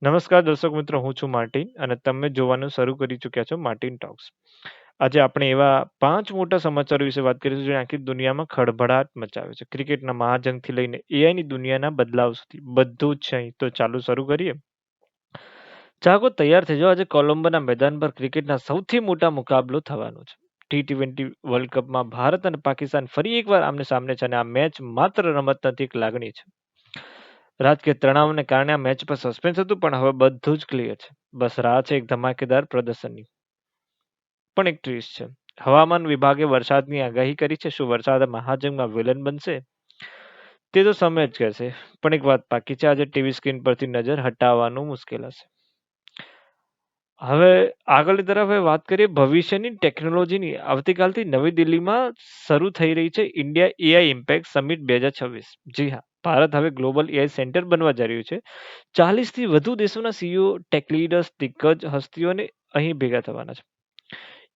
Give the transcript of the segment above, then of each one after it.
નમસ્કાર દર્શક મિત્રો, હું છું માર્ટિન અને તમે જોવાનું શરૂ કરી ચૂક્યા છો માર્ટિન ટોક્સ. આજે આપણે એવા 5 મોટા સમાચારો વિશે વાત કરીશું જે આખી દુનિયામાં ખળભળાટ મચાવે છે. ક્રિકેટના મહાજંગથી લઈને એઆઈની દુનિયાના બદલાવ સુધી બધું જ છે અહીં. તો ચાલો શરૂ કરીએ. ચાહકો તૈયાર થઈ જાઓ. આજે કોલંબોના મેદાન પર ક્રિકેટના સૌથી મોટા મુકાબલો થવાનો છે. ટી20 વર્લ્ડ કપમાં ભારત અને પાકિસ્તાન ફરી એકવાર આમને સામને છે અને આ મેચ માત્ર રમત નથી, એક લાગણી છે. રાજકીય તણાવને કારણે આ મેચ પર સસ્પેન્સ હતું, પણ હવે બધું જ ક્લિયર છે. બસ રાહ છે એક ધમાકેદાર પ્રદર્શનની. પણ એક ટ્વિસ્ટ છે. હવામાન વિભાગે વરસાદની આગાહી કરી છે. શું વરસાદ આ મહાજંગમાં વિલન બનશે? તે તો સમય જ કહેશે. પણ એક વાત બાકી છે, આજે ટીવી સ્ક્રીન પરથી નજર હટાવવાનું મુશ્કેલ હશે. હવે આગળની તરફ હવે વાત કરીએ ભવિષ્યની ટેકનોલોજીની. આવતીકાલથી નવી દિલ્હીમાં શરૂ થઈ રહી છે ઇન્ડિયા એઆઈ ઇમ્પેક્ટ સમિટ 2026. જી હા, ભારત હવે ગ્લોબલ એઆઈ સેન્ટર બનવા જઈ રહ્યું છે. 40 થી વધુ દેશોના સીઈઓ, ટેક લીડર્સ, દિગ્ગજ હસ્તીઓને અહીં ભેગા થવાના છે.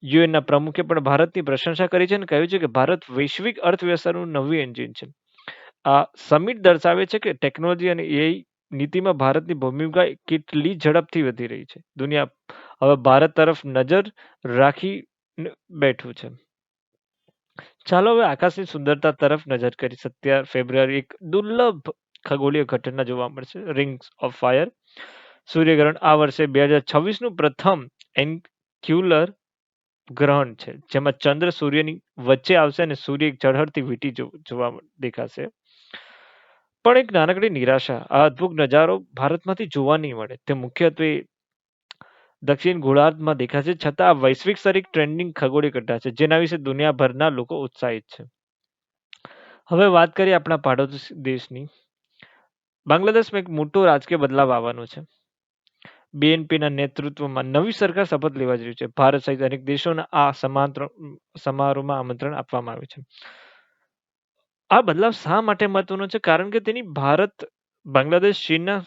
યુએનના પ્રમુખે પણ ભારતની પ્રશંસા કરી છે અને કહ્યું છે કે ભારત વૈશ્વિક અર્થવ્યવસ્થાનું નવી એન્જિન છે. આ સમિટ દર્શાવે છે કે ટેકનોલોજી અને એઆઈ નીતિમાં ભારતની ભૂમિકા કેટલી ઝડપથી વધી રહી છે. દુનિયા હવે ભારત તરફ નજર રાખી બેઠું છે. ચાલો હવે આકાશની સુંદરતા તરફ નજર કરી. 17 ફેબ્રુઆરી એક દુર્લભ ખગોળીય ઘટના જોવા મળશે, રિંગ્સ ઓફ ફાયર. સૂર્યગ્રહણ આ વર્ષે 2026 નું પ્રથમ એન્ક્યુલર ગ્રહણ છે, જેમાં ચંદ્ર સૂર્યની વચ્ચે આવશે અને સૂર્ય એક ઝળહળતી વીંટી જોવા દેખાશે. પણ એક નાનકડી નિરાશા, આ અદ્ભુત નજારો ભારતમાંથી જોવા નહીં મળે. તે મુખ્યત્વે દક્ષિણ ગોળાર્ધમાં દેખાશે, છતાં આ વૈશ્વિક સ્તરે એક ટ્રેન્ડિંગ ખગોળીય ઘટના છે જેના વિશે દુનિયાભરના લોકો ઉત્સાહિત છે. હવે વાત કરીએ આપણા પાડોશી દેશની. બાંગ્લાદેશમાં એક મોટો રાજકીય બદલાવ આવવાનો છે. બીએનપીના નેતૃત્વમાં નવી સરકાર શપથ લેવા જઈ રહી છે. ભારત સહિત અનેક દેશોના આ સમારોહમાં આમંત્રણ આપવામાં આવ્યું છે. આ બદલાવ શા માટે મહત્વનો છે? કારણ કે તેની ભારત, બાંગ્લાદેશ, ચીનના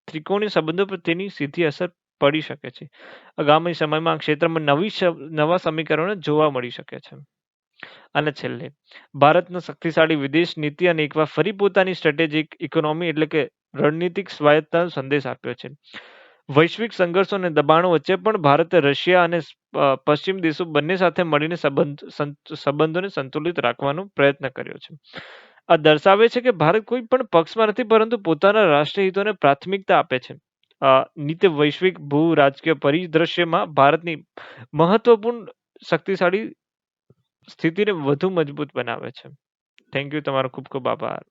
ત્રિકોણીય સંબંધો પર તેની સીધી અસર પડી શકે છે. આગામી સમયમાં આ ક્ષેત્રમાં નવા સમીકરણો જોવા મળી શકે છે. અને છેલ્લે, ભારતનો શક્તિશાળી વિદેશ નીતિ અને એકવાર ફરી પોતાની સ્ટ્રેટેજિક ઇકોનોમી એટલે કે રણનીતિક સ્વાયત્તતાનો સંદેશ આપ્યો છે. વૈશ્વિક સંઘર્ષો અને દબાણો વચ્ચે પણ ભારતે રશિયા અને પશ્ચિમ દેશો બંને સાથે મળીને સંબંધોને સંતુલિત રાખવાનો પ્રયત્ન કર્યો છે. આ દર્શાવે છે કે ભારત કોઈ પણ પક્ષમાં નથી, પરંતુ પોતાના રાષ્ટ્રીય હિતોને પ્રાથમિકતા આપે છે. નીતિ વૈશ્વિક ભૂ રાજકીય પરિદ્રશ્યમાં ભારતની મહત્વપૂર્ણ શક્તિશાળી સ્થિતિને વધુ મજબૂત બનાવે છે. Thank you. તમારો ખૂબ ખૂબ આભાર.